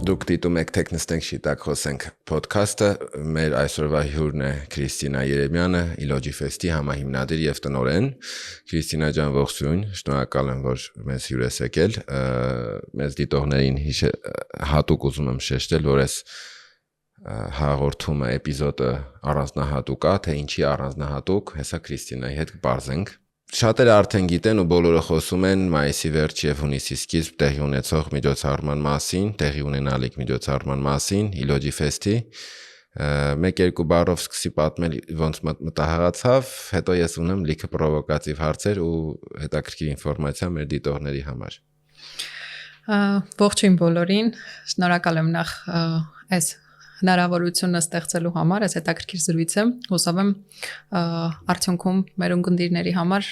Դուք դիտում եք «Թեքնստենք շիտակ խոսենք» podcast-ը, մեր այսօրվա հյուրն է Քրիստինա Երեմյանը, Իլոջի Fest-ի համահիմնադիր եւ տնօրեն։ Քրիստինա ջան, ողջույն, շնորհակալ եմ, որ մեզ հյուր ես եկել։ Մեզ դիտողներին հատուկ ուզում եմ շեշտել, որ այս հաղորդումը, էպիզոդը առանձնահատուկ է, թե ինչի առանձնահատուկ, հեսա Քրիստինայի հետ կբարձենք։ Շատերը արդեն գիտեն ու բոլորը խոսում են մայիսի վերջ եւ հունիսի սկիզբ տեղի ունեցող միջոցառման մասին, տեղի ունենալիք միջոցառման մասին, Իլոջի Fest-ի։ Մեկ-երկու բառով սկսի պատմել ոնց մտահղացավ, հետո ես ունեմ լիքը պրովոկատիվ հարցեր ու հետաքրքիր ինֆորմացիա մեր դիտողների համար։ Ողջույն բոլորին, շնորհակալ եմ նախ այս հնարավորությունը ստեղծելու համար, այս հետաքրքիր զրույցը, հուսով եմ արդյունքում մեր ունկնդիրների համար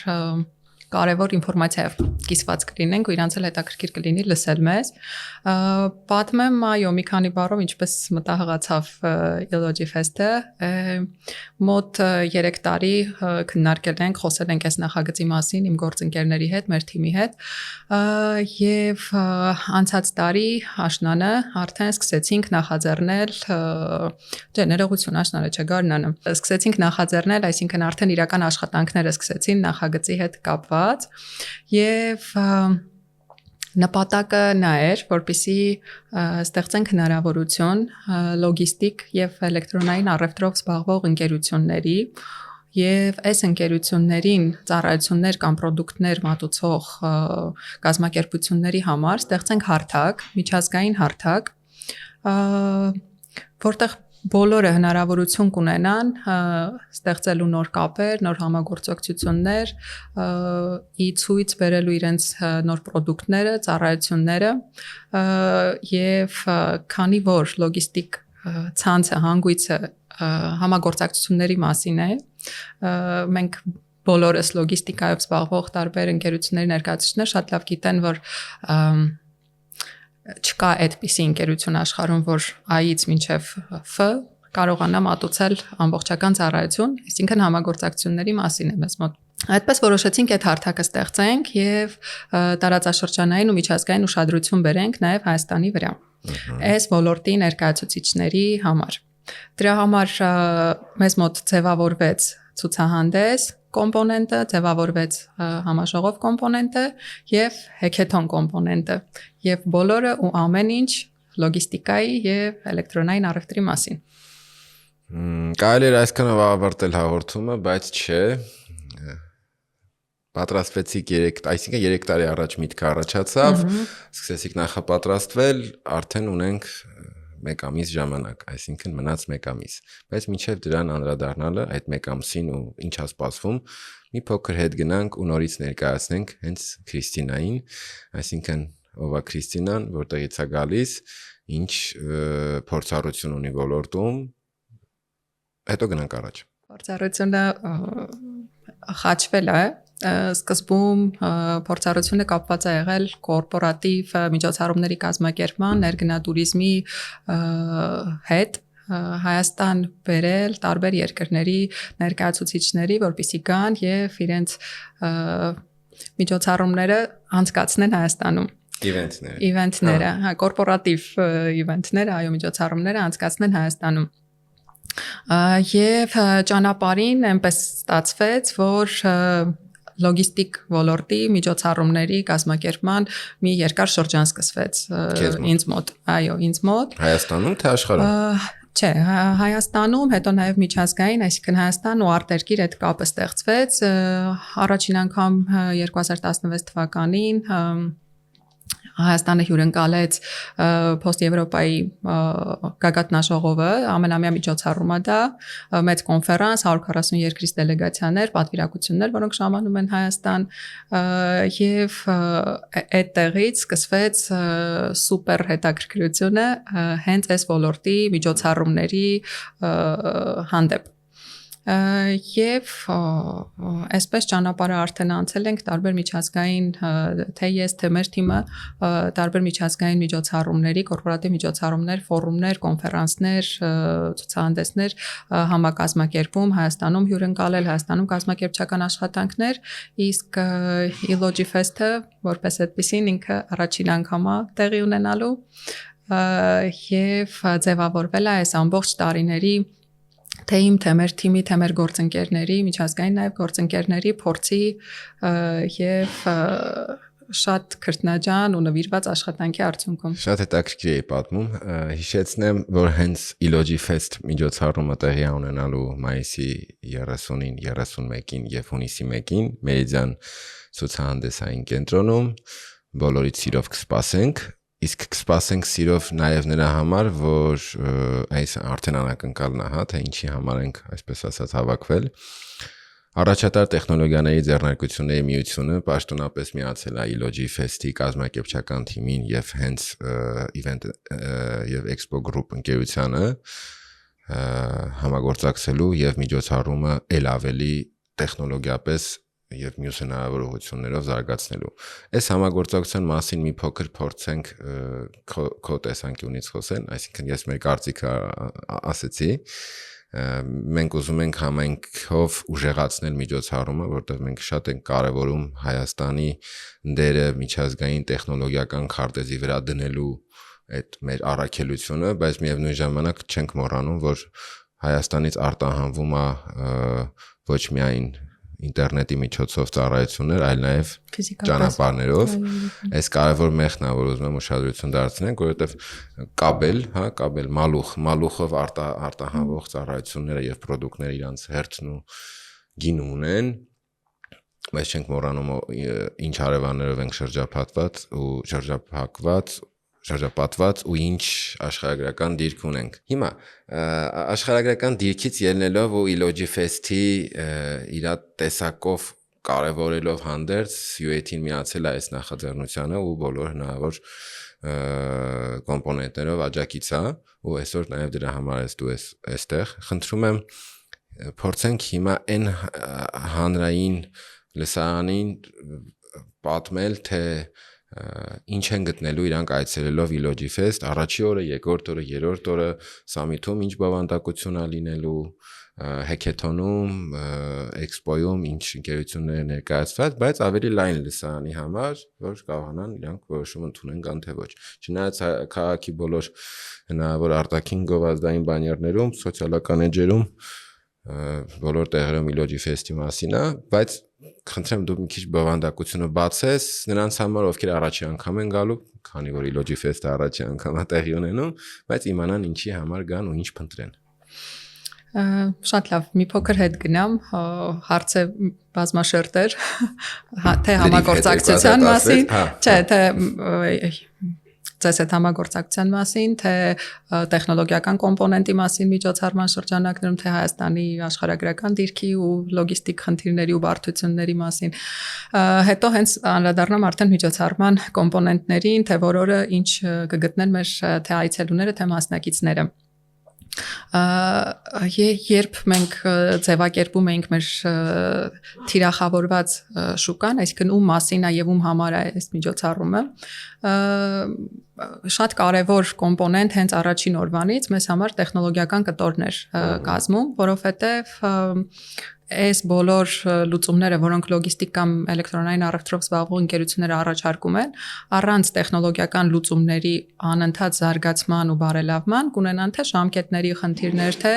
կարևոր ինֆորմացիա կիսված կլինենք ու իրանց էլ հետաքրքիր կլինի լսել մեզ։ Պատմեմ, այո, մի քանի բառով ինչպես մտահղացավ Իլոջի Fest-ը, մոտ 3 տարի քննարկել ենք, խոսել ենք այս նախագծի մասին իմ գործընկերների հետ, մեր թիմի հետ, եւ անցած տարի աշնանը արդեն սկսեցինք նախաձեռնել, ներողություն, աշնանը չէ, գարնանը, սկսեցինք նախաձեռնել, այսինքն արդեն իրական աշխատանքները սկսեցին նախագծի հետ կապված եւ նպատակը նա էր, որպեսզի ստեղծենք հնարավորություն լոգիստիկ եւ էլեկտրոնային առևտրով զբաղվող ընկերությունների եւ այս ընկերություններին ծառայություններ կամ պրոդուկտներ մատուցող կազմակերպությունների համար ստեղծենք հարթակ, միջազգային հարթակ, որտեղ բոլորը հնարավորություն կունենան ստեղծելու նոր կապեր, նոր համագործակցություններ, ի ցույց բերելու իրենց նոր պրոդուկտները, ծառայությունները եւ քանի որ լոգիստիկ ցանցը, հանգույցը համագործակցությունների մասին է, մենք բոլորս լոգիստիկայով զբաղվող տարբեր ընկերությունների ներկայացուցիչներ շատ լավ գիտեն, որ չկա այդպիսի ընկերություն աշխարհում, որ A-ից մինչև F կարողանա մատուցել ամբողջական ծառայություն, այսինքն համագործակցությունների մասին է մեզ մոտ։ Այդպես որոշեցինք այդ հարթակը ստեղծենք եւ տարածաշրջանային ու միջազգային ուշադրություն բերենք նաեւ Հայաստանի վրա։ Այս ոլորտի ներկայացուցիչների համար։ Դրա համար մեզ մոտ ձևավորվեց ցուցահանդես կոմպոնենտը, ձևավորվեց համաժողով կոմպոնենտը եւ հեքեթոն կոմպոնենտը եւ բոլորը ու ամեն ինչ լոգիստիկայի եւ էլեկտրոնային առևտրի մասին։ Կարելի է այսքանով ավարտել հաղորդումը, բայց չէ։ Պատրաստվեցիք 3 տարի առաջ միտքը առաջացավ, սկսեցիք նախապատրաստվել, արդեն ունենք 1 ամիս ժամանակ, այսինքն մնաց 1 ամիս, բայց մինչև դրան անդրադառնալը այդ 1 ամսին ու ինչա սպասվում, մի փոքր հետ գնանք ու նորից ներկայացնենք հենց Քրիստինային, այսինքն ով է Քրիստինան, որտեղից է գալիս, ինչ փորձառություն ունի ոլորտում, հետո գնանք առաջ։ Փորձառությունը խաչվել է, սկզբում փորձառությունը կապված է եղել կորպորատիվ միջոցառումների կազմակերպման, ներգնատուրիզմի հետ Հայաստան բերել տարբեր երկրների ներկայացուցիչների, որպեսզի գան եւ իրենց միջոցառումները անցկացնեն Հայաստանում։ Իվենթները, կորպորատիվ իվենթները, այո, միջոցառումները անցկացնեն Հայաստանում։ Եվ ճանապարհին այնպես ստացվեց, որ լոգիստիկ ոլորտի միջոցառումների կազմակերպման մի երկար շրջան սկսվեց ինձ մոտ, այո, ինձ մոտ։ Հայաստանում թե աշխարհում։ Չէ, Հայաստանում, հետո նաև միջազգային, այսինքն Հայաստան ու արտերկիր այդ կապը ստեղծվեց առաջին անգամ 2016 թվականին Հայաստանը հյուրընկալեց Post-Եվրոպայի գագաթնաժողովը, ամենամյա միջոցառումը դա, մեծ կոնֆերանս, 140 երկրից դելեգացիաներ, պատվիրակություններ, որոնք ժամանում են Հայաստան, եւ այդտեղից սկսվեց սուպեր հետաքրքրությունը հենց այս ոլորտի միջոցառումների հանդեպ։ Եվ այսպես ճանապարհը արդեն անցել ենք տարբեր միջազգային թե ես թե մեր թիմը տարբեր միջազգային միջոցառումների, կորպորատիվ միջոցառումներ, ֆորումներ, կոնֆերանսներ, ցուցահանդեսներ համակազմակերպում Հայաստանում հյուրընկալել, Հայաստանում կազմակերպչական աշխատանքներ, իսկ Իլոջի Fest-ը որպես այդպեսին ինքը առաջին անգամ է տեղի ունենալու եւ ձևավորվել է այս ամբողջ տարիների թե իմ, թե մեր թիմի, թե մեր գործընկերների, միջազգային նաև գործընկերների փորձի եւ շատ քրտնաջան ու նվիրված աշխատանքի արդյունքում։ Շատ հետաքրքիր է պատմում։ Հիշեցնեմ, որ հենց Ilogy Fest միջոցառումը տեղի ունենալու մայիսի 30-ին, 31-ին եւ հունիսի 1-ին Մերիդիան ցուցահանդեսային կենտրոնում բոլորից սիրով կսպասենք։ Իսկ կսպասենք սիրով նաև նրա համար, որ այս արդեն անակնկալն է, թե ինչի համար ենք այսպես ասած հավաքվել։ Առաջատար տեխնոլոգիաների ձեռնարկությունների միությունը պաշտոնապես միացել է Ilogy Fest-ի կազմակերպչական թիմին եւ հենց Event եւ Expo Group ընկերությանը համագործակցելու եւ միջոցառումը ել ավելի տեխնոլոգիապես եւ մյուս հնարավորություններով զարգացնելու։ Այս համագործակցության մասին մի փոքր փորձենք քո տեսանկյունից խոսել, այսինքն ես մեր կարծիքը ասեցի, մենք ուզում ենք համայնքով ուժեղացնել միջոցառումը, որտեղ մենք շատ ենք կարևորում Հայաստանի դերը միջազգային տեխնոլոգիական քարտեզի վրա դնելու այդ մեր առաքելությունը, բայց միևնույն ժամանակ չենք մոռանում, որ Հայաստանից արտահանվում է ոչ միայն ինտերնետի միջոցով ծառայություններ, այլ նաև ճանապարհներով։ Այս կարևոր մեղքն է, որ ուզում եմ ուշադրություն դարձնենք, որովհետև կաբել, մալուխով արտահանվող ծառայությունները եւ պրոդուկտները իրանց հերթն ու գինը ունեն, բայց չենք մոռանում ինչ հարևաններով ենք շրջապատված ու ինչ աշխարհագրական դիրք ունենք։ Հիմա աշխարհագրական դիրքից ելնելով ու Ilogy Fest-ի իր տեսակով կարևորելով հանդերձ UAT-ին միացել է այս նախաձեռնությանը ու բոլոր հնարավոր կոմպոնենտներով աջակից է ու այսօր նաև դրա համար ես դու այստեղ։ Խնդրում եմ փորձենք հիմա այն հանրային լսարանին պատմել, թե ինչ են գտնելու իրանք այցելելով Ilogy Fest, առաջի օրը, երկրորդ օրը, երրորդ օրը սամիթում ինչ բովանդակություն է լինելու, հեքեթոնում, էքսպոյում ինչ ընկերություններ ներկայացված, բայց ավելի լայն լսարանի համար, որ կարողանան իրանք որոշում ընդունեն կան թե ոչ։ Չնայած քաղաքի բոլոր հնարավոր արտաքին գովազդային բանյարներում, սոցիալական էջերում բոլոր տեղերում Ilogy Fest-ի մասին է, բայց խնդրեմ դու մի քիչ բովանդակությունը բացես նրանց համար, ովքեր առաջի անգամ են գալու, քանի որ Ilogy Fest-ը առաջի անգամ է տեղի ունենում, բայց իմանան ինչի համար գան ու ինչ փնտրեն։ Շատ լավ, մի փոքր հետ գնամ, հարցը բազմաշերտեր, թե համագործակցության մասին, չէ, թե ձեզ հետ համագործակցության մասին, թե տեխնոլոգիական կոմպոնենտի մասին միջոցառման շրջանակներում, թե Հայաստանի աշխարհագրական դիրքի ու լոգիստիկ խնդիրների ու բարդությունների մասին։ Հետո հենց անդրադառնամ արդեն միջոցառման կոմպոնենտներին, թե որը ինչ կգտնեն մեր թե այցելուները, թե մասնակիցները։ Երբ մենք ձևակերպում էինք մեր թիրախավորված շուկան, այսինքն ում մասին է եւ ում համար է այս միջոցառումը, շատ կարևոր կոմպոնենտ հենց առաջին օրվանից մեզ համար տեխնոլոգիական կտորն էր կազմում, որովհետեւ այս բոլոր լուծումները, որոնք լոգիստիկ կամ էլեկտրոնային առևտրով զբաղվող ընկերությունները առաջարկում են, առանց տեխնոլոգիական լուծումների անընդհատ զարգացման ու բարելավման կունենան թե ժամկետների խնդիրներ, թե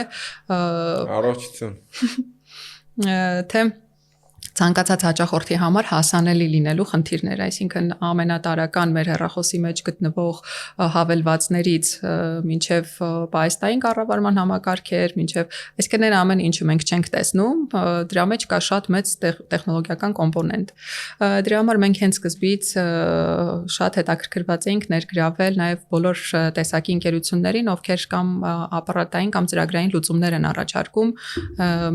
առողջություն, թե ցանկացած հաճախորդի համար հասանելի լինելու խնդիրներ, այսինքն ամենատարական մեր հեռախոսի մեջ գտնվող հավելվածներից մինչև պայստային կառավարման համակարգեր, մինչև այսինքն այն ամեն ինչը մենք չենք տեսնում, դրա մեջ կա շատ մեծ տեխնոլոգիական կոմպոնենտ։ Դրա համար մենք հենց սկզբից շատ հետաքրքրված էինք ներգրավել նաև բոլոր տեսակի ընկերություններին, ովքեր կամ ապարատային կամ ծրագրային լուծումներ են առաջարկում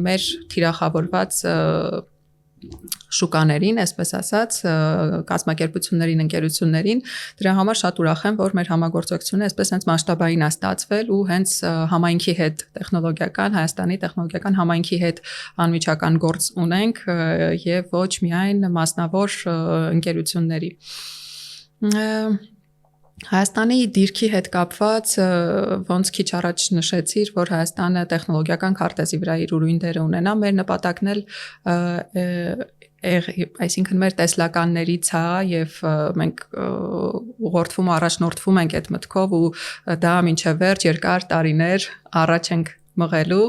մեր թիրախավորված շուկաներին, այսպես ասած, կազմակերպություններին, ընկերություններին, դրա համար շատ ուրախ եմ, որ մեր համագործակցությունը այսպես հենց մասշտաբային է ստացվել ու հենց համայնքի հետ տեխնոլոգիական, Հայաստանի տեխնոլոգիական համայնքի հետ անմիջական գործ ունենք եւ ոչ միայն մասնավոր ընկերությունների։ Հայաստանի դիրքի հետ կապված ոնց քիչ առաջ նշեցիր, որ Հայաստանը տեխնոլոգիական քարտեզի վրա իր ուրույն դեր ունենա, մեր նպատակն էլ այսինքն մեր տեսլականներից է եւ մենք ուղղորդվում առաջնորդվում ենք այդ մտքով ու դա մինչև վերջ երկար տարիներ առաջ ենք մղելու,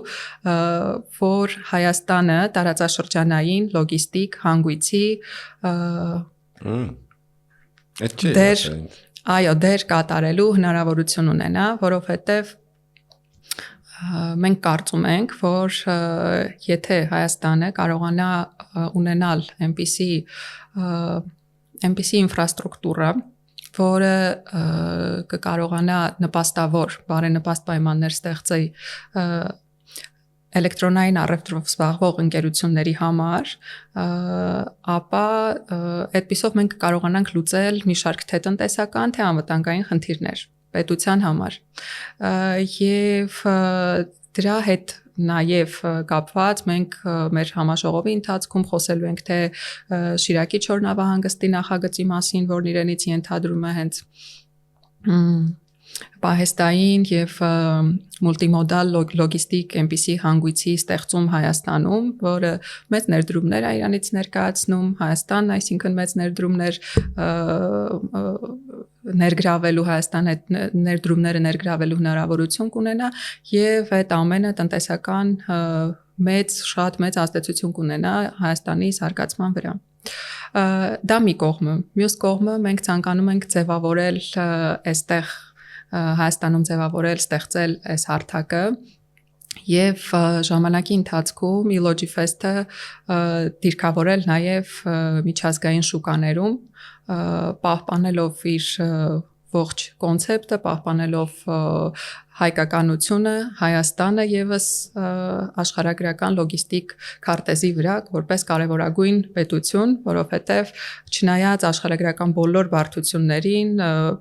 որ Հայաստանը տարածաշրջանային լոգիստիկ հանգույցի դեր կատարելու հնարավորություն ունենա, որովհետև մենք կարծում ենք, որ եթե Հայաստանը կարողանա ունենալ այնպիսի ինֆրաստրուկտուրա, որը կկարողանա նպաստավոր բարենպաստ պայմաններ ստեղծի էլեկտրոնային առևտրով զբաղվող ընկերությունների համար, ապա այդպիսով մենք կարողանանք լուծել մի շարք թե տնտեսական, թե անվտանգային խնդիրներ պետության համար։ Եվ դրա հետ նաև կապված մենք մեր համաժողովի ընթացքում խոսելու ենք թե Շիրակի 4 նավահանգստի նախագծի մասին, որն իրենից ենթադրում է հենց պահեստային եւ մուլտիմոդալ լոգիստիկ այնպիսի հանգույցի ստեղծում Հայաստանում, որը մեծ ներդրումներ է իրանից ներկայացնում Հայաստան, այսինքն մեծ ներդրումներ ներգրավելու Հայաստան այդ ներդրումները ներգրավելու հնարավորություն կունենա եւ այդ ամենը տնտեսական շատ մեծ ազդեցություն կունենա Հայաստանի զարգացման վրա։ Դա մի կողմը, մյուս կողմը մենք ցանկանում ենք ձևավորել այստեղ Հայաստանում ձևավորել, ստեղծել այս հարթակը եւ ժամանակի ընթացքում Logifest-ը դիրքավորել նաեւ միջազգային շուկաներում, պահպանելով իր ողջ կոնցեպտը, պահպանելով հայկականությունը, Հայաստանը եւս աշխարհագրական լոգիստիկ քարտեզի վրա որպես կարևորագույն պետություն, որովհետեւ չնայած աշխարհագրական բոլոր բարդություններին,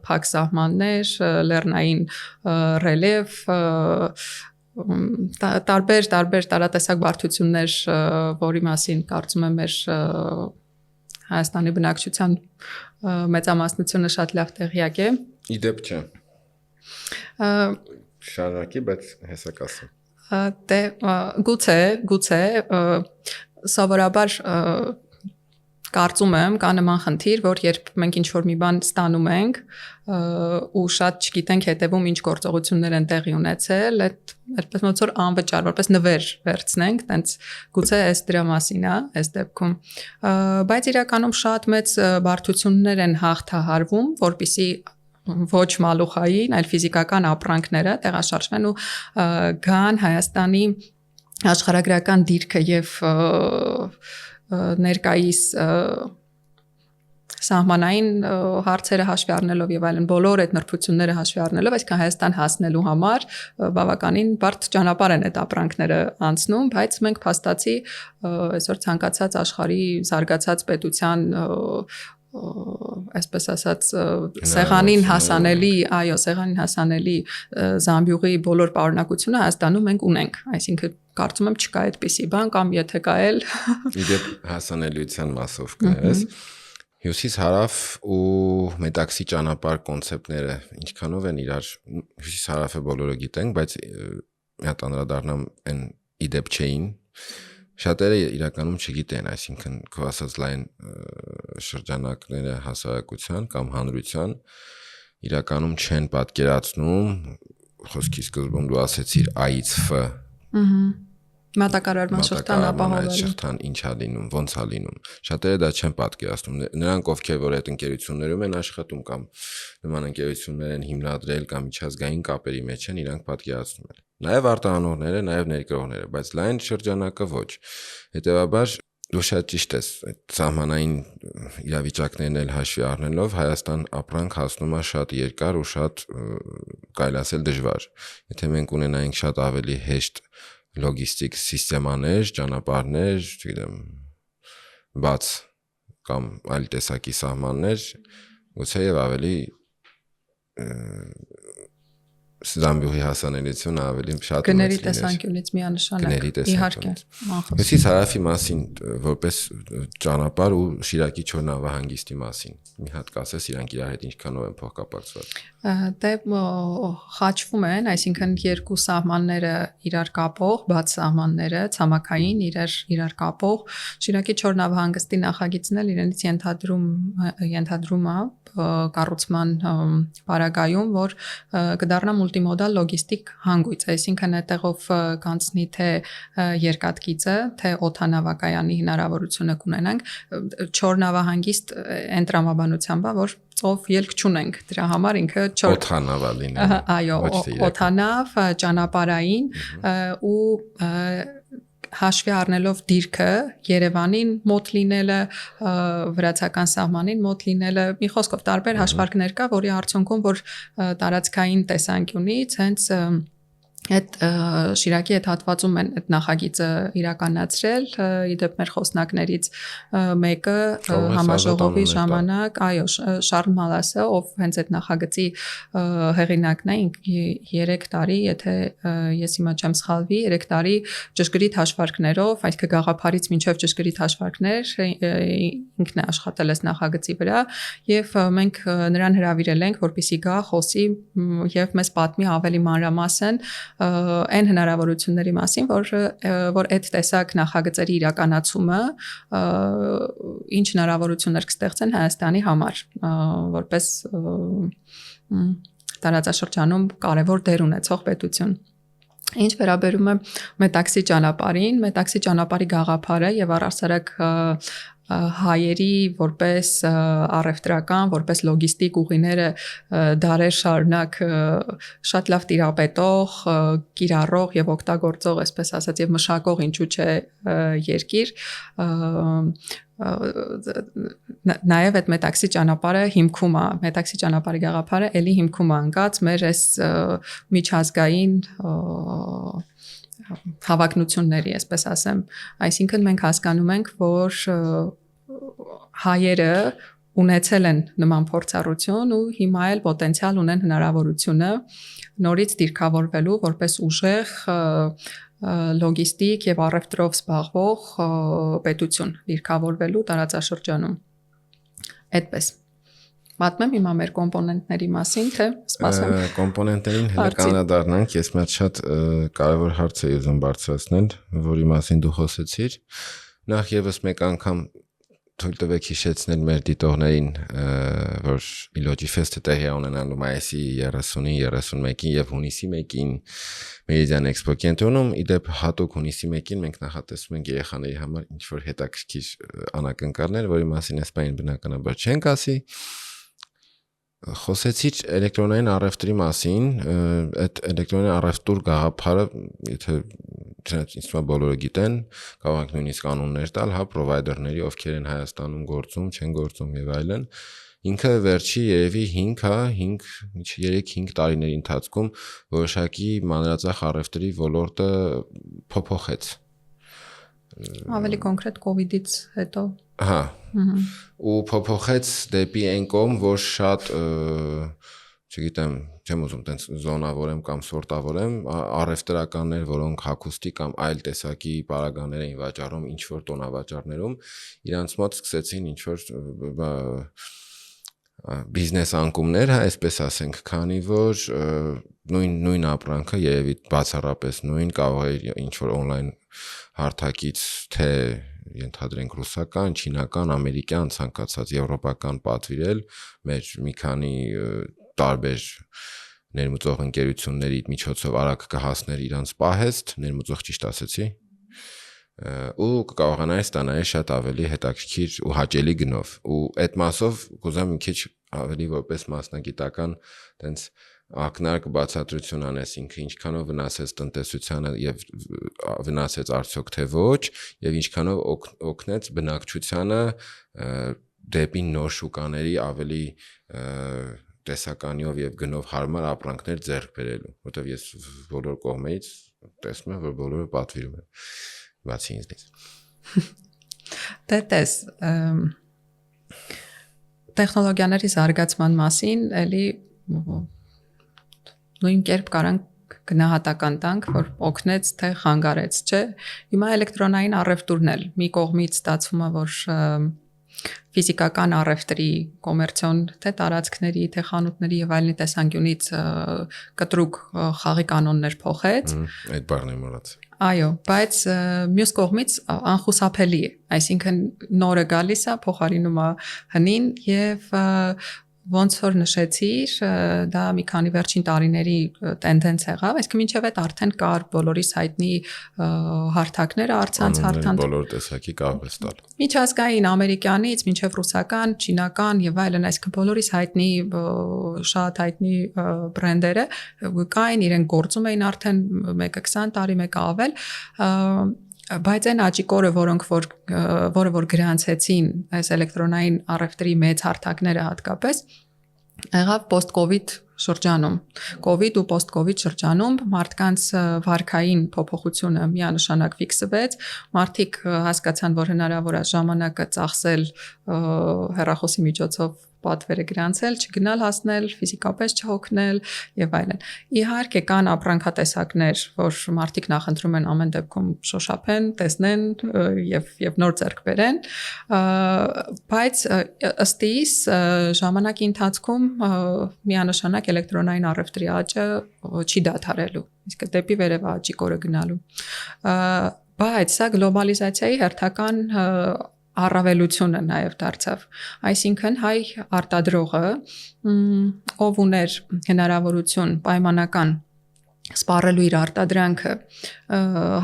փակ սահմաններ, լեռնային ռելիեֆ, տարբեր տարատեսակ բարդություններ, որի մասին կարծում եմ մեր Հայաստանի բնակչության մեծամասնությունը շատ լավ տեղյակ է։ Իդեպ չէ։ Շարունակի, բայց հեսակ ասեմ։ Դե գուցե սովորաբար կարծում եմ կա նման խնդիր, որ երբ մենք ինչ-որ մի բան ստանում ենք ու շատ չգիտենք հետևում ինչ գործողություններ են տեղի ունեցել, այդպես ոնց որ անվճար, որպես նվեր վերցնենք, տենց գուցե այս դրա մասին է, այս դեպքում, բայց իրականում շատ մեծ բարդություններ են հաղթահարվում, որպեսզի ոչ մալուխային, այլ ֆիզիկական ապրանքները տեղաշարժվեն ու գան Հայաստանի աշխարհագրական դիրքը եւ ներկայիս սահմանային հարցերը հաշվի առնելով եւ այլն բոլոր այդ նրբությունները հաշվի առնելով, այսինքն Հայաստան հասնելու համար բավականին բարդ ճանապարհ են այդ ապրանքները անցնում, բայց մենք փաստացի այսօր ցանկացած աշխարհի զարգացած պետության այսպես ասած սեղանին հասանելի զամբյուղի բոլոր պարունակությունը Հայաստանում մենք ունենք, այսինքն կարծում եմ չկա այդպիսի բան կամ եթե կա էլ իդեպ հասանելիության մասով կներես հյուսիս հարավ ու մետաքսի ճանապարհ կոնցեպտները ինչքանով են իրար հյուսիս հարավը բոլորը գիտենք, բայց մի հատ անդրադառնամ այն իդեպ չէին շատերը իրականում չգիտեն, այսինքն քո ասած լայն շրջանակները հասարակության կամ հանրության իրականում չեն պատկերացնում խոսքի սկզբում դու ասեցիր A-ից F մատակարարման շղթան ապահովելու շղթան ինչ է լինում, ոնց է լինում շատերը դա չեն պատկերացնում նրանք ովքեր որ այդ ընկերություններում են աշխատում կամ նման ընկերություններ են հիմնադրել կամ միջազգային կապերի մեջ են իրանք պատկերացնում են նաև արտահանողները, նաև ներկրողները, բայց լայն շրջանակը ոչ։ Հետևաբար դու շատ ճիշտ ես, այդ սահմանային իրավիճակներն էլ հաշվի առնելով Հայաստան ապրանք հասնում է շատ երկար ու շատ կարելի ասել դժվար։ Եթե մենք ունենայինք շատ ավելի հեշտ լոգիստիկ սիստեմաներ, ճանապարհներ, չգիտեմ, բաց կամ այլ տեսակի սահմաններ, գուցե եւ ավելի Զամբյուղի հասանելիությունը ավելի շատ գների տեսանկյունից միանշանակ իհարկե Եսի Սարաֆի մասին որպես ճանապարհ ու Շիրակի Չոր նավահանգիստի մասին մի հատ կասես իրանք իրար հետ ինչքանով են փոխկապակցված Դե խաչվում են, այսինքն երկու սահմանները իրար կապող, բաց սահմանները, ցամաքային իրար կապող Շիրակի Չոր նավահանգստի նախագիծն էլ իրենից ենթադրում է կառուցման պարագայում, որ կդառնա մուլտիմոդալ լոգիստիկ հանգույց, այսինքն այդտեղով կանցնի թե երկաթգիծը, թե օդանավակայանի հնարավորությունը կունենանք, Չոր նավահանգիստ այն տրամաբանությամբ է, որ ծով ելք չունենք դրա համար ինքը օդանավ է լինել այո օդանավ ճանապարհային ու հաշվի առնելով դիրքը Երևանին մոտ լինելը վրացական սահմանին մոտ լինելը մի խոսքով տարբեր հաշվարկներ կա որի արդյունքում որ տարածքային տեսանկյունից հենց այդ Շիրակի այդ հատվածում են այդ նախագիծը իրականացրել իդեպ մեր խոսնակներից մեկը համաժողովի ժամանակ այո Շարլ Մալասը ով հենց այդ նախագծի հեղինակն է 3 տարի եթե ես հիմա չեմ սխալվի 3 տարի ճշգրիտ հաշվարկներով այդ գաղափարից մինչև ճշգրիտ հաշվարկներ ինքն է աշխատել այս նախագծի վրա եւ մենք նրան հրավիրել ենք որպեսզի գա խոսի եւ մեզ պատմի ավելի մանրամասն այն հնարավորությունների մասին, որ այդ տեսակ նախագծերի իրականացումը ինչ հնարավորություններ կստեղծեն Հայաստանի համար, որպես տարածաշրջանում կարևոր դեր ունեցող պետություն։ Ինչ վերաբերում է Մետաքսի ճանապարհի գաղափարը եւ առհասարակ հայերի որպես առևտրական, որպես լոգիստիկ ուղիները դարեր շարունակ շատ լավ տիրապետող, կիրառող եւ օգտագործող, այսպես ասած, եւ մշակող ինչու՞ չէ երկիր նաև այդ Մետաքսի ճանապարհը հիմքում է, Մետաքսի ճանապարհի գաղափարը էլի հիմքում է ընկած մեր այս միջազգային հավակնությունների, այսպես ասեմ, այսինքն մենք հասկանում ենք, որ հայերը ունեցել են նման փորձառություն ու հիմա էլ պոտենցիալ ունեն հնարավորությունը նորից դիրքավորվելու որպես ուժեղ լոգիստիկ եւ առևտրով զբաղվող պետություն դիրքավորվելու տարածաշրջանում։ Այդպես Պատմեմ հիմա մեր կոմպոնենտների մասին, թե սպասեմ։ Կոմպոնենտներին հենց կանադառնանք, ես մի շատ կարևոր հարց եմ ուզում բարձրացնել, որի մասին դու խոսեցիր։ Նախ եւս մեկ անգամ թույլ տվեք հիշեցնել մեր դիտողներին, որ Իլոջի ֆեստը տեղի է ունենալու մայիսի 30-ին, 31-ին եւ հունիսի 1-ին Meridian Expo կենտրոնում, իդեպ հատուկ հունիսի 1-ին մենք նախատեսում ենք երեխաների համար ինչ-որ հետաքրքիր անակնկալներ, որի մասին այս բանին բնականաբար չենք ասի։ Խոսեցիր էլեկտրոնային առևտրի մասին, այդ էլեկտրոնային առևտուր գաղափարը, եթե ինձ բոլորը գիտեն, կարող ենք նույնիսկ կանոններ տալ, հա, պրովայդերների, ովքեր են Հայաստանում գործում, չեն գործում եւ այլն։ Ինքը վերջի երևի 3-5 տարիների ընթացքում որոշակի մանրածախ առևտրի ոլորտը փոփոխեց։ Ավելի կոնկրետ կոവിഡից հետո։ Հա։ Ու փոփոխեց դեպի այն կողմ, որ շատ, չգիտեմ, չեմ ուզում տենց զոնավորեմ կամ սորտավորեմ, առևտրականներ, որոնք հագուստի կամ այլ տեսակի պարագաներ էին վաճառում ինչ-որ տոնավաճառներում, իրանց մոտ սկսեցին ինչ-որ բիզնես անկումներ, հա, այսպես ասենք, քանի որ նույն ապրանքը երևի բացառապես նույն կարող է ինչ-որ on-line հարթակից թե ենթադրենք ռուսական, չինական, ամերիկյան, ցանկացած եվրոպական պատվիրել մեր մի քանի տարբեր ներմուծող ընկերությունների միջոցով արագ կհասներ իրանց պահեստ, ներմուծող ճիշտ ասեցի, ու կկարողանայի ստանալ շատ ավելի հետաքրքիր ու հաճելի գնով։ Ու այդ մասով կուզեմ մի քիչ ավելի որպես մասնագիտական տենց ակնարկ բացատրություն անես ինքը ինչքանով վնասեց տնտեսությանը եւ վնասեց արդյոք թե ոչ եւ ինչքանով օգնեց բնակչությանը դեպի նոր շուկաների ավելի տեսականիով եւ գնով հարմար ապրանքներ ձեռք բերելու, որտեվ ես բոլոր կողմերից տեսնում եմ, որ բոլորը պատվիրում են, բացի ինձնից։ Դե տես տեխնոլոգիաների զարգացման մասին էլի նույն կերպ կարանք գնահատական տանք, որ օգնեց թե խանգարեց, չէ։ Հիմա էլեկտրոնային առևտուրն էլ մի կողմից ստացվում է, որ ֆիզիկական առևտրի, կոմերցիոն թե տարածքների, թե խանութների եւ այլնի տեսանկյունից կտրուկ խաղի կանոններ փոխեց։ Այդ բառն եմ մոռացել։ Այո, բայց մյուս կողմից անխուսափելի է, այսինքն նորը գալիս է, փոխարինում է հնին եւ ոնց որ նշեցիր, դա մի քանի վերջին տարիների տենդենց եղավ, այսինքն մինչև այդ արդեն կար բոլորիս հայտնի հարթակները, առցանց բոլոր տեսակի կարող է ստալ։ Միջազգային ամերիկյանից մինչև ռուսական, չինական եւ այլն, այսինքն բոլորիս հայտնի շատ հայտնի բրենդերը կային, իրենք գործում էին արդեն մեկը 20 տարի, մեկը ավել, բայց այն աճիկորը, որը որ գրանցեցին այս էլեկտրոնային առևտրի մեծ հարթակները հատկապես, եղավ post-COVID շրջանում։ COVID ու post-COVID շրջանում մարդկանց վարքային փոփոխությունը միանշանակ ֆիքսվեց, մարդիկ հասկացան, որ հնարավոր է ժամանակը ծախսել հեռախոսի միջոցով պատվերը գրանցել, չգնալ հասնել, ֆիզիկապես չհոգնել եւ այլն։ Իհարկե կան ապրանքատեսակներ, որ մարդիկ նախընտրում են ամեն դեպքում շոշափեն, տեսնեն եւ նոր ձեռք բերեն, բայց ըստ իս ժամանակի ընթացքում միանշանակ էլեկտրոնային առևտրի աճը չի դադարելու, իսկ դեպի վերև աճի կորը գնալու։ Բայց սա գլոբալիզացիայի հերթական առավելությունը նաև դարձավ, այսինքն հայ արտադրողը, ով ուներ հնարավորություն պայմանական սպառելու իր արտադրանքը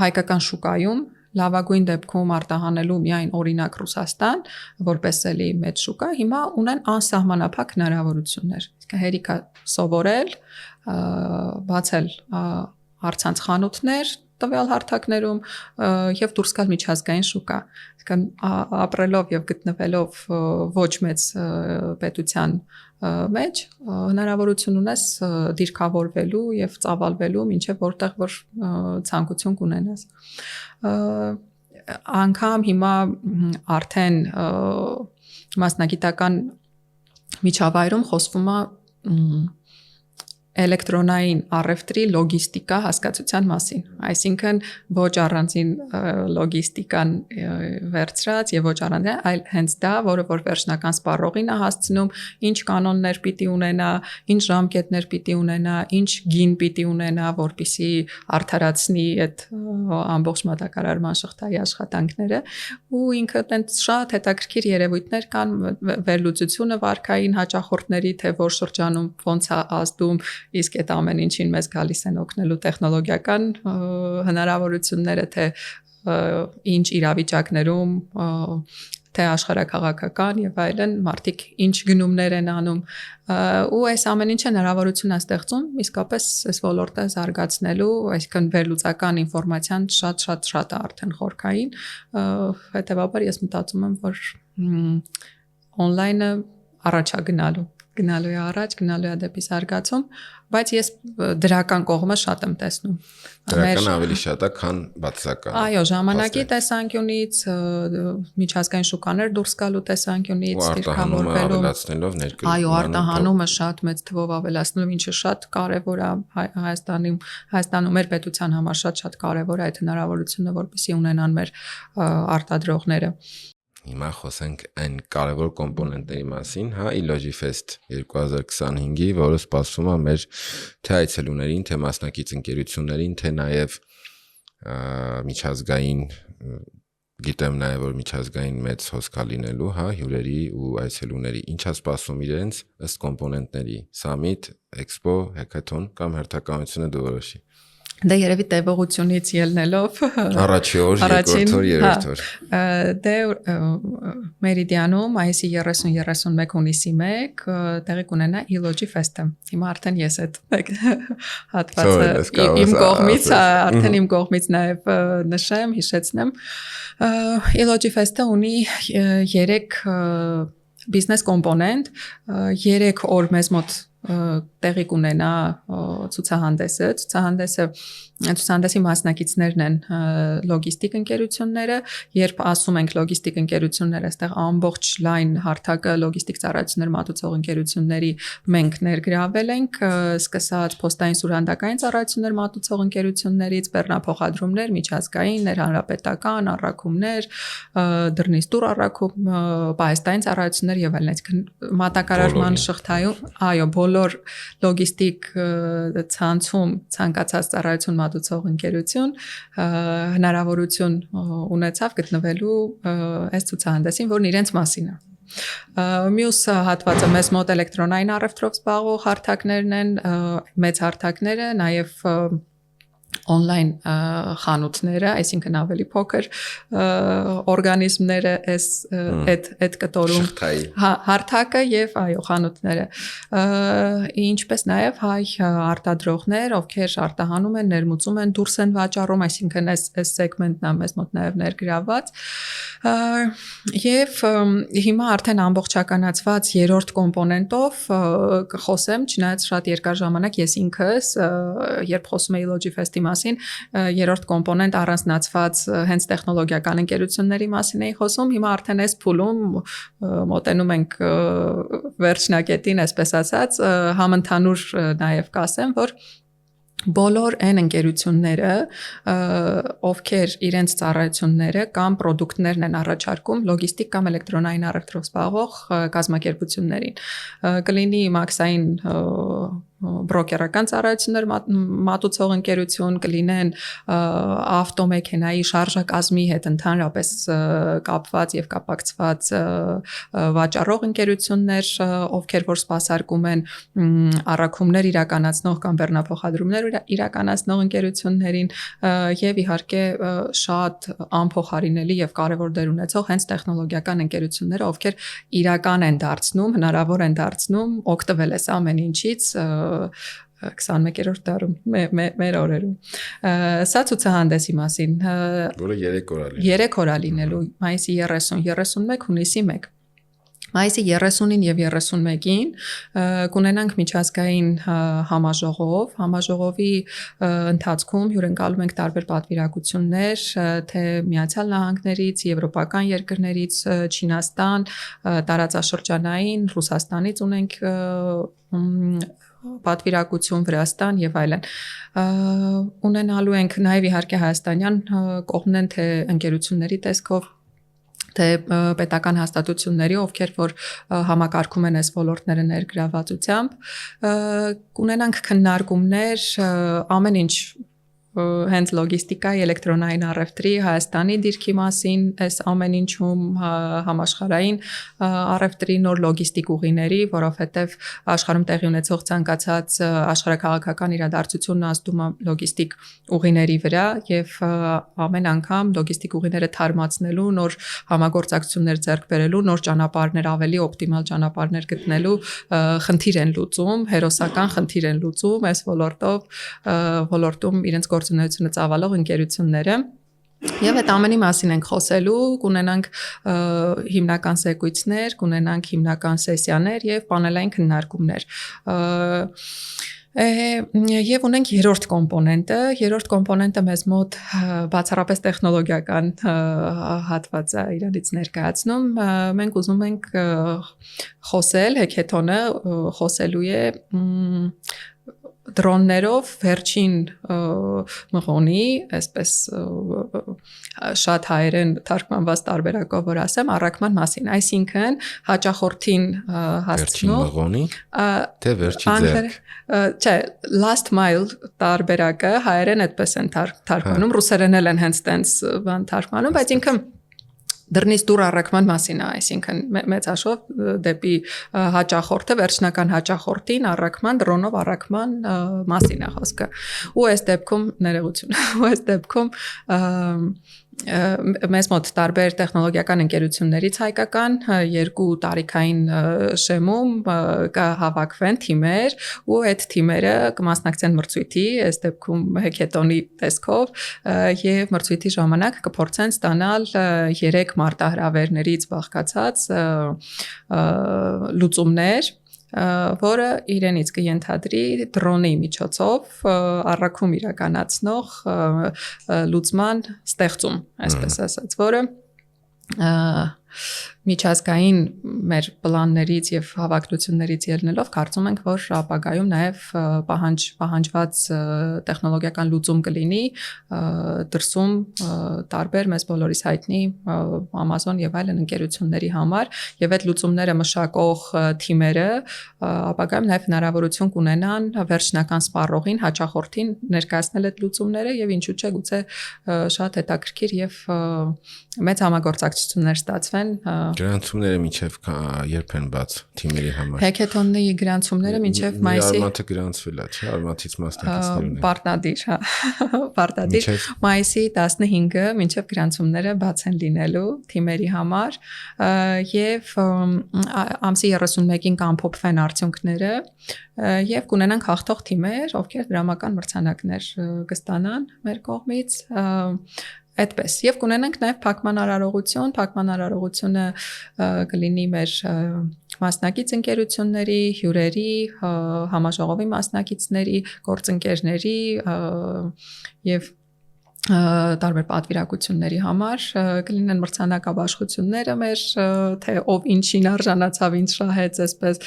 հայկական շուկայում, լավագույն դեպքում արտահանելու միայն օրինակ Ռուսաստան, որպես էլի մեծ շուկա, հիմա ունեն անսահմանափակ հնարավորություններ։ Իսկ հերիք է սովորել, բացել առցանց խանութներ տվյալ հարթակներում եւ դուրս գալ միջազգային շուկա։ Այսինքն ապրելով եւ գտնվելով ոչ մեծ պետության մեջ հնարավորություն ունես դիրքավորվելու եւ ծավալվելու մինչեւ որտեղ որ ցանկություն կունենաս։ Անգամ հիմա արդեն մասնագիտական միջավայրում խոսվում է էլեկտրոնային առևտրի լոգիստիկա հասկացության մասին, այսինքն ոչ առանձին լոգիստիկան վերցրած եւ ոչ առանձին, այլ հենց դա, որը որ վերջնական սպառողին է հասցնում, ինչ կանոններ պիտի ունենա, ինչ ժամկետներ պիտի ունենա, ինչ գին պիտի ունենա, որպիսի արդարացնի այդ ամբողջ մատակարարման շղթայի աշխատանքները, ու ինքը տենց շատ հետաքրքիր երևույթներ կան, վերլուծությունը վարքային հաճախորդների, թե որ շրջանում ոնց է ազդում իսկ այդ ամեն ինչին մեզ գալիս են օգնելու տեխնոլոգիական հնարավորությունները, թե ինչ իրավիճակներում, թե աշխարհաքաղաքական եւ այլն, մարդիկ ինչ գնումներ են անում, ու այս ամեն ինչը հնարավորություն է ստեղծում իսկապես այս ոլորտը զարգացնելու, այսինքն վերլուծական ինֆորմացիան շատ է արդեն խորքային, հետեւաբար ես մտածում եմ, որ on-line-ը առաջ է գնալու է առաջ, գնալու է դեպի զարգացում, բայց ես դրական կողմը շատ եմ տեսնում։ Դրական ավելի շատ է, քան բացասական։ Այո, ժամանակի տեսանկյունից, միջազգային շուկաներ դուրս գալու տեսանկյունից, դիրքավորվելու, ավելացնելով ներկայացումը։ Այո, արտահանումը շատ մեծ թվով ավելացնելով, ինչը շատ կարևոր է Հայաստանում մեր պետության համար շատ կարևոր է այդ հնարավորությունը, որպեսզի ունենան մեր արտադրողները։ Հիմա խոսենք այն կարևոր կոմպոնենտների մասին, Ilogifest 2025-ի, որը սպասվում է մեր թե այցելուներին, թե մասնակից ընկերություններին, թե նաև միջազգային, գիտեմ նաև որ միջազգային մեծ հոսք է լինելու, հյուրերի ու այցելուների, ինչ է սպասվում իրենց ըստ կոմպոնենտների, Summit, Expo, Hackathon կամ հերթականությունը դու որոշի։ Դե երևի տևողությունից ելնելով առաջի օր, երկրորդ օր, երրորդ օր։ Դե Մերիդիանում այսի 30-31 հունիսի 1 տեղի կունենա Ilogifest-ը։ Հիմա արդեն ես այդ հատվածը իմ կողմից, արդեն իմ կողմից նաև նշեմ, հիշեցնեմ։ Ilogifest-ը ունի 3 բիզնես կոմպոնենտ, 3 օր մեզ մոտ տեղի կունենա ցուցահանդեսի մասնակիցներն են լոգիստիկ ընկերությունները, երբ ասում ենք լոգիստիկ ընկերություններ, այստեղ ամբողջ լայն հարթակը լոգիստիկ ծառայություններ մատուցող ընկերությունների մենք ներգրավել ենք, սկսած փոստային սուրհանդակային ծառայություններ մատուցող ընկերություններից, բեռնափոխադրումներ, միջազգային, ներհանրապետական առաքումներ, դռնից դուռ առաքում, պահեստային ծառայություններ եւ այլն, այսինքն մատակարարման շղթայում, այո, բոլոր լոգիստիկ ցանցում ցանկացած ծառայություն մատուցող ընկերություն հնարավորություն ունեցավ գտնվելու այս ցուցահանդեսին, որն իրենց մասին է։ Մյուս հատվածը մեզ մոտ էլեկտրոնային առևտրով զբաղվող հարթակներն են, մեծ հարթակները, նաև on-line խանութները, այսինքն ավելի փոքր օրգանիզմները այդ կտորում հարթակը եւ այո խանութները, ինչպես նաեւ հայ արտադրողներ, ովքեր արտահանում են, ներմուծում են, դուրս են վաճառում, այսինքն այս սեգմենտն է մեզ մոտ նաեւ ներգրաված եւ հիմա արդեն ամբողջականացված երրորդ կոմպոնենտով կխոսեմ, չնայած շատ երկար ժամանակ ես ինքս երբ խոսում էի Logifest-ի մասին, երրորդ կոմպոնենտ առանձնացված հենց տեխնոլոգիական ընկերությունների մասին էի խոսում, հիմա արդեն այս փուլում մոտենում ենք վերջնակետին, այսպես ասած, համընդհանուր նաև կասեմ, որ բոլոր այն ընկերությունները, ովքեր իրենց ծառայությունները կամ պրոդուկտներն են առաջարկում լոգիստիկ կամ էլեկտրոնային առևտրով զբաղվող կազմակերպություններին, կլինի մաքսային բրոկերական ծառայություններ մատուցող ընկերություն, կլինեն ավտոմեքենայի շարժակազմի հետ ընդհանրապես կապված եւ կապակցված վաճառող ընկերություններ, ովքեր որ սպասարկում են առաքումներ իրականացնող կամ բեռնափոխադրումներ իրականացնող ընկերություններին եւ իհարկե շատ անփոխարինելի եւ կարեւոր դեր ունեցող հենց տեխնոլոգիական ընկերությունները, ովքեր իրական են դարձնում, հնարավոր են դարձնում օգտվել այս ամեն ինչից 21-րդ դարում մեր օրերում։ Սա ցուցահանդեսի մասին, որը 3 օր է լինելու, մայիսի 30, 31, հունիսի 1։ Մայիսի 30-ին եւ 31-ին կունենանք միջազգային համաժողով, համաժողովի ընթացքում հյուրընկալում ենք տարբեր պատվիրակություններ, թե Միացյալ Նահանգներից, եվրոպական երկրներից, Չինաստան, տարածաշրջանային, Ռուսաստանից ունենք պատվիրակություն, Վրաստան եւ այլն։ Ունենալու ենք նաեւ իհարկե հայաստանյան կողմն են, թե ընկերությունների տեսքով, թե պետական հաստատությունների, ովքեր որ համակարգում են այս ոլորտները ներգրավվածությամբ, կունենանք քննարկումներ ամեն ինչ հենց լոգիստիկայի, էլեկտրոնային առևտրի, Հայաստանի դիրքի մասին, այս ամեն ինչում համաշխարհային առևտրի նոր լոգիստիկ ուղիների, որովհետև աշխարհում տեղի ունեցող ցանկացած աշխարհաքաղաքական իրադարձությունն ազդում է լոգիստիկ ուղիների վրա եւ ամեն անգամ լոգիստիկ ուղիները թարմացնելու, նոր համագործակցություններ ձեռք բերելու, նոր ճանապարհներ, ավելի օպտիմալ ճանապարհներ գտնելու խնդիր են լուծում, հերոսական խնդիր են լուծում այս ոլորտում իրենց գործունեությունը ծավալող ընկերությունները Եվ այդ ամենի մասին ենք խոսելու, կունենանք հիմնական զեկույցներ, կունենանք հիմնական սեսիաներ եւ պանելային քննարկումներ։ Եվ ունենք երրորդ կոմպոնենտը մեզ մոտ բացառապես տեխնոլոգիական հատված է իրանից ներկայացնում։ Մենք ուզում ենք խոսել, հեքեթոնը խոսելու է դրոններով վերջին մղոնի, այսպես շատ հայերեն թարգմանված տարբերակով որ ասեմ, առաքման մասին, այսինքն հաճախորդին հասցնող վերջին մղոնի, թե վերջի ձեռք։ Չէ, last mile տարբերակը հայերեն այդպես են թարգմանում, ռուսերեն էլ են հենց տենց բան թարգմանում, բայց ինքը դռնից դուռ առաքման մասին է, այսինքն մեծ հաշվով դեպի հաճախորդը, վերջնական հաճախորդին առաքման, դրոնով առաքման մասին է խոսքը։ Ու այս դեպքում ներողություն, ու այս դեպքում մեզ մոտ տարբեր տեխնոլոգիական ընկերություններից հայկական երկու տարիքային շեմում կհավաքվեն թիմեր ու այդ թիմերը կմասնակցեն մրցույթի, այս դեպքում հեքեթոնի տեսքով եւ մրցույթի ժամանակ կփորձեն ստանալ 3 մարտահրավերներից բաղկացած լուծումներ որը իրենից կենթադրի դրոնի միջոցով առաքում իրականացնող լուծման ստեղծում, այսպես ասած, որը միջազգային մեր պլաններից եւ հավակնություններից ելնելով կարծում ենք, որ ապագայում նաեւ պահանջված տեխնոլոգիական լուծում կլինի դրսում տարբեր մեզ բոլորիս հայտնի Amazon եւ այլն ընկերությունների համար եւ այդ լուծումները մշակող թիմերը ապագայում նաեւ հնարավորություն կունենան վերջնական սպառողին, հաճախորդին ներկայացնել այդ լուծումները եւ ինչու՞ չէ գուցե շատ հետաքրքիր եւ մեծ համագործակցություններ ստացվեն Գրանցումները մինչև երբ են բաց թիմերի համար։ Հեքեթոնի գրանցումները մինչև մայիսի Արմաթը գրանցվել է, չէ՞, Արմաթից մասնակիցներն են։ Պարտադիր, հա, պարտադիր մայիսի 15-ը մինչև գրանցումները բաց են լինելու թիմերի համար եւ ամսի 31-ին կամփոփվեն արդյունքները եւ կունենանք հաղթող թիմեր, ովքեր դրամական մրցանակներ կստանան մեր կողմից Այդպես եւ կունենանք նաեւ փակման արարողությունը կլինի մեր մասնակից ընկերությունների, հյուրերի, համաժողովի մասնակիցների, գործընկերների եւ տարբեր պատվիրակությունների համար կլինեն մրցանակաբաշխությունները մեր թե ով ինչին արժանացավ, ինչ շահեց, այսպես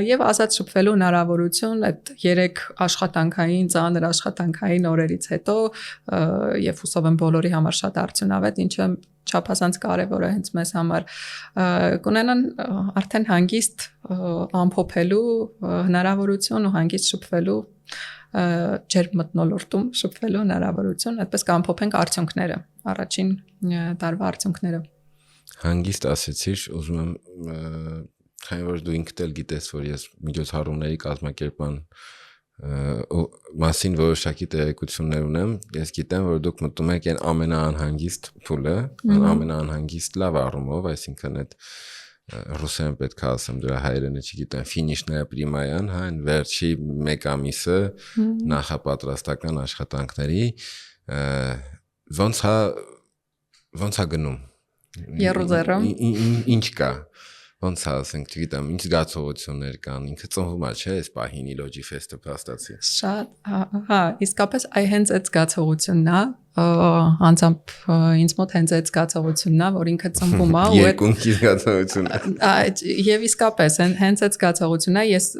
եւ ազատ շփվելու հնարավորություն այդ 3 աշխատանքային, ծանր աշխատանքային օրերից հետո եւ հուսով եմ բոլորի համար շատ արդյունավետ, ինչը չափազանց կարևոր է հենց մեզ համար կունենան արդեն հանգիստ ամփոփելու հնարավորություն ու հանգիստ շփվելու ջերմ մթնոլորտում շփվելու հնարավորություն, այդպես կամփոփենք արդյունքները, առաջին տարվա արդյունքները։ Հանգիստ ասեցիր, ուզում եմ, քանի որ դու ինքդ էլ գիտես, որ ես միջոցառումների կազմակերպման մասին որոշակի տեղեկություններ ունեմ, ես գիտեմ, որ դուք մտնում եք այն ամենաանհանգիստ փուլը, ամենաանհանգիստ լավ առումով, այսինքն այդ ռուսերեն պետք է ասեմ, դրա հայերենը չգիտեմ, ֆինիշնայա պրիմայան, հա, այն վերջի 1 ամիսը նախապատրաստական աշխատանքների ոնց է գնում։ Երուզերը։ Ինչ կա։ Ոնց է, ասենք, չգիտեմ, ինչ զգացողություններ կան, ինքը ծնվում է, չէ՞, այս պահին Իլոջի ֆեստը փաստացի։ Շատ, հա, իսկապես հենց այդ զգացողությունն է, անձամբ ինձ մոտ հենց այդ զգացողությունն է, որ ինքը ծնվում է ու երկունքի զգացողությունը։ Եվ իսկապես հենց այդ զգացողությունն է, ես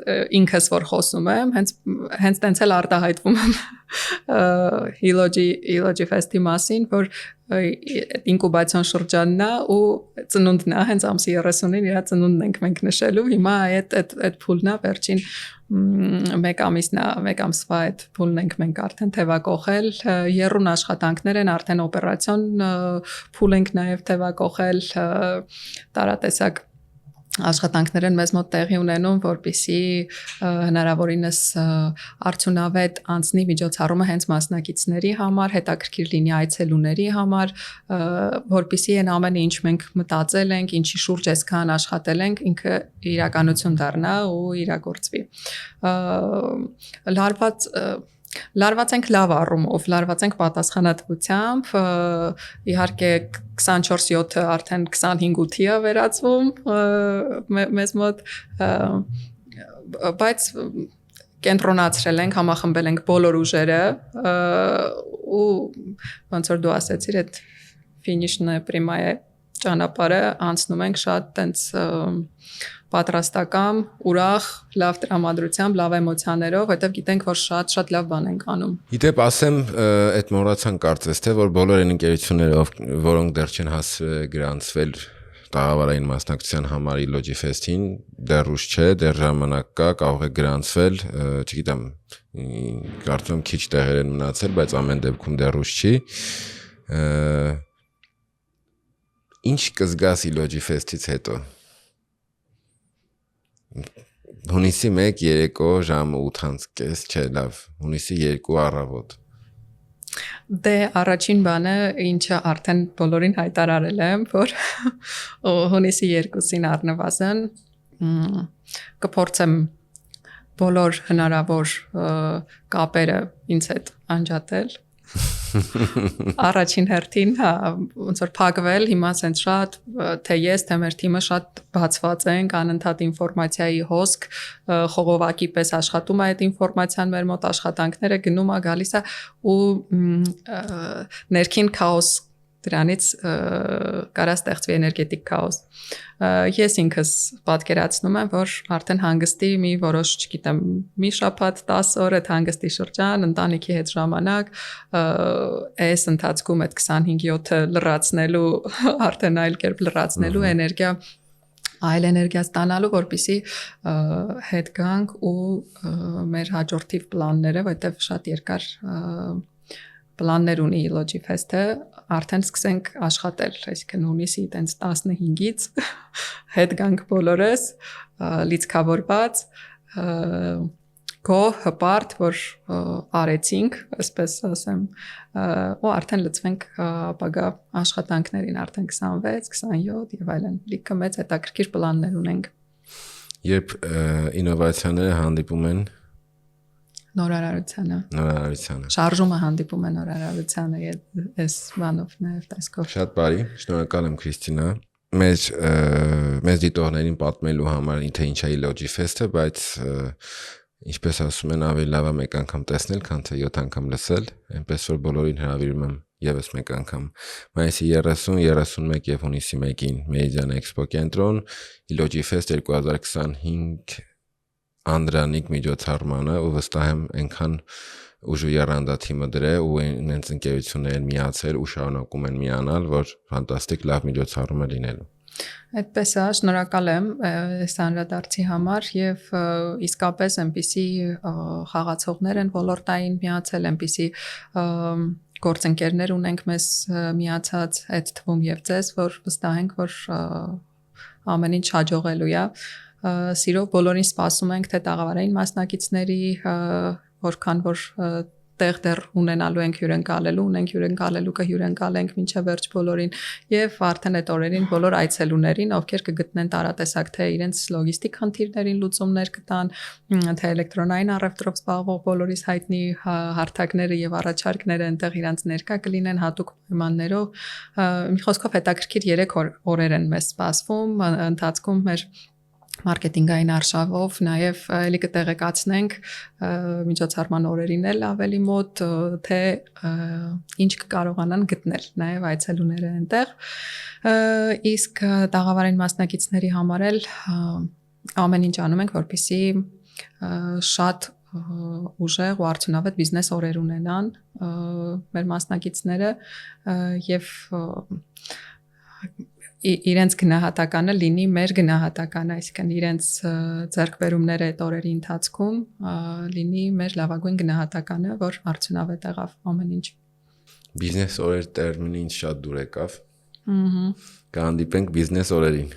ինքս որ խոսում եմ, հենց տենց էլ արտահայտվում եմ Իլոջի ֆեստի մասին, որ ինկուբացիոն շրջանն է ու ծնունդն է, հենց ամսի 30-ին իր ծնունդն ենք մենք նշելու, հիմա այդ փուլն է վերջին 1 ամիսն է, 1 ամսվա այդ փուլն ենք մենք արդեն թևակողել, երուն աշխատանքներ են, արդեն օպերացիոն փուլ ենք նաև թևակողել, տարատեսակ աշխատանքներ են մեզ մոտ տեղի ունենում, որպեսզի հնարավորինս արդյունավետ անցնի միջոցառումը հենց մասնակիցների համար, հետաքրքիր լինի այցելուների համար, որպեսզի այն ամենը, ինչ մենք մտածել ենք, ինչի շուրջ այսքան աշխատել ենք, ինքը իրականություն դառնա ու իրագործվի։ Լարված ենք լավ առումով, լարված ենք պատասխանատվությամբ, իհարկե 24/7-ը արդեն 25/8-ի է վերածվում մեզ մոտ, բայց կենտրոնացրել ենք, համախմբել ենք բոլոր ուժերը ու ոնց որ դու ասեցիր, այդ ֆինիշնայա պրիմայա ճանապարհը անցնում ենք շատ տենց պատրաստական, ուրախ, լավ տրամադրությամբ, լավ էմոցիաներով, որտեղ գիտենք, որ շատ լավ բան ենք անում։ Իդեպ ասեմ, այդ մոռացան կարծես թե, որ բոլոր այն ընկերությունները, որոնք դեռ չեն հասցրել գրանցվել տաղավարային մասնակցության համար Իլոջի ֆեստին, դեռ ուշ չէ, դեռ ժամանակ կա, կարող է գրանցվել, չգիտեմ, կարծում եմ քիչ տեղեր են մնացել, բայց ամեն դեպքում դեռ ուշ չի։ Ինչ կզգաս Իլոջի ֆեստից հետո։ Հունիսի 1 երեկո ժամը 8:30, չէ, լավ, հունիսի 2 առավոտ։ Դե առաջին բանը, ինչը արդեն բոլորին հայտարարել եմ, որ հունիսի 2-ին առնվազն կփորձեմ բոլոր հնարավոր կապերը ինձ հետ անջատել Առաջին հերթին, հա, ոնց որ փակվել, հիմա ասենց շատ թե ես, թե մեր թիմը շատ բացված ենք, անընդհատ ինֆորմացիայի հոսք, խողովակի պես աշխատում է այդ ինֆորմացիան մեր մոտ, աշխատանքները գնում է, գալիս է ու ներքին քաոս դրանից կարա ստեղծվի էներգետիկ քաոս։ Ես ինքս պատկերացնում եմ, որ արդեն հանգստի մի որոշ, չգիտեմ, մի շաբաթ 10 օր այդ հանգստի շրջան, ընտանիքի հետ ժամանակ, այս ընթացքում այդ 25-7-ը լրացնելու, արդեն այլ կերպ լրացնելու էներգիա, այլ էներգիա ստանալու, որպեսզի հետ գանք ու մեր հաջորդիվ պլանները, որտեղ շատ երկար պլաններ ունի Logifest-ը, արդեն սկսենք աշխատել, այսինքն հունիսի տենց 15-ից հետ գանք բոլորս, լիցքավորված, գոհ, հպարտ, որ արեցինք, այսպես ասեմ, ու արդեն լծվենք ապագա աշխատանքներին, արդեն 26, 27 եւ այլն, լիքը մեծ հետաքրքիր պլաններ ունենք։ Երբ ինովացիաները հանդիպում են Նորարարությանը։ Շարժումը հանդիպում է նորարարությանը, այս բանով նաև տեսքով։ Շատ բարի, շնորհակալ եմ Քրիստինա։ Մեզ դիտողներին պատմելու համար թե ինչա է Logifest-ը, բայց ինչպես ասում են, ավելի լավ է մեկ անգամ տեսնել, քան թե 7 անգամ լսել, այնպես որ բոլորին հրավիրում եմ եւս մեկ անգամ մայիսի 30, 31 եւ հունիսի 1-ին Meridian Expo կենտրոն Logifest 2025 Անդրանիկ միջոցառմանը ու վստահ եմ այնքան ուժ ու եռանդաթիմը դրե ու այնց ընկերություններ են միացել ու շարունակում են միանալ, որ ֆանտաստիկ լավ միջոցառում է լինելու։ Այդպես է, շնորհակալ եմ այս անդրադարձի համար եւ իսկապես այնպիսի խաղացողներ են ոլորտային միացել, այնպիսի գործընկերներ ունենք մեզ միացած այդ թվում եւ ձեզ, որ վստահ ենք, որ ամեն ինչ հաջողելու է։ Սիրով բոլորին սպասում ենք թե տաղավարային մասնակիցների, որքան որ տեղ դեռ ունենալու ենք հյուրընկալելու կհյուրընկալենք մինչև վերջ բոլորին եւ արդեն այդ օրերին բոլոր այցելուներին, ովքեր կգտնեն տարատեսակ թե իրենց լոգիստիկ խնդիրներին լուծումներ կտան, թե էլեկտրոնային առևտրով զբաղվող բոլորիս հայտնի հարթակները եւ առաջարկները այնտեղ իրենց ներկա կլինեն հատուկ պայմաններով։ Մի խոսքով հետաքրքիր 3 օրեր են մեզ սպասվում, ընթացքում մեր մարքեթինգային արշավով նաև էլի կտեղեկացնենք միջոցառման օրերին էլ ավելի մոտ թե ինչ կկարողանան գտնել նաև այցելուները այնտեղ իսկ տաղավարային մասնակիցների համար էլ ամեն ինչ անում ենք որպեսզի շատ ուժեղ ու արդյունավետ բիզնես օրեր ունենան մեր մասնակիցները եւ իրենց գնահատականը լինի մեր գնահատականը, այսինքն իրենց ձեռքբերումները այդ օրերի ընթացքում լինի մեր լավագույն գնահատականը, որ արդյունավետ եղավ ամեն ինչ։ Բիզնես օրեր տերմինը ինձ շատ դուր եկավ։ Կհանդիպենք բիզնես օրերին։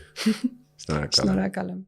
Շնորհակալ եմ։